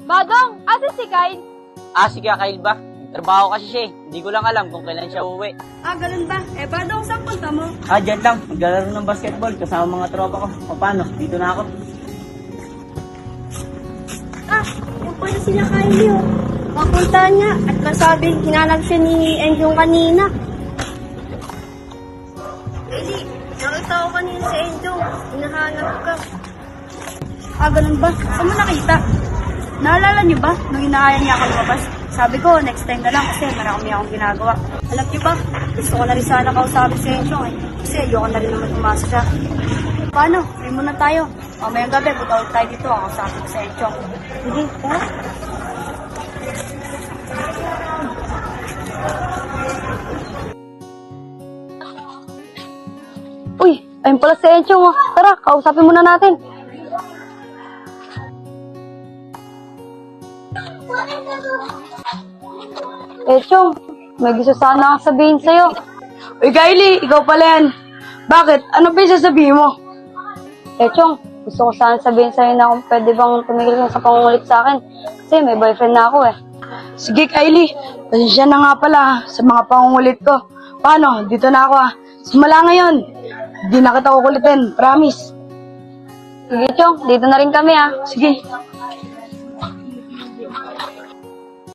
Badong, asan si Kyle? Si Kyle ba? Trabaho kasi siya eh. Hindi ko lang alam kung kailan siya uuwi. Ganun ba? Badong, saan punta mo? Dyan lang. Maglalaro ng basketball kasama mga tropa ko. O paano? Dito na ako. Yung pala sila Kyle, oh. Papunta niya at nasabi, hinanap siya ni Enjong kanina. Eli, nakita ko kanina si Enjong. Hinahanap ka. Ganun ba? Saan mo nakita? Naalala niyo ba nung hinahayang niya ako lumabas? Sabi ko, next time na lang kasi marami akong ginagawa. Alam niyo ba, gusto ko na rin sana kausapin si Enjong eh. Kasi ayoko na rin naman umasa siya. Paano? May muna tayo. Mamayang gabi, butawag tayo dito. Ako sabi ko sa Enjong. Sige, tara. Uy, ayun pala si Enjong. Tara, kausapin muna natin. Enjong, may gusto sana akong sabihin sa'yo. Uy, Kylie, ikaw pala yan. Bakit? Ano pa yung sasabihin mo? Enjong, gusto ko sana sabihin sa'yo na kung pwede bang tumigil ka sa pangungulit sa akin. Kasi may boyfriend na ako eh. Sige, Kylie. Pasensya na nga pala sa mga pangungulit ko. Paano? Dito na ako Simula ngayon. Hindi na kita kukulitin. Promise. Sige, Chong, dito na rin kami Sige.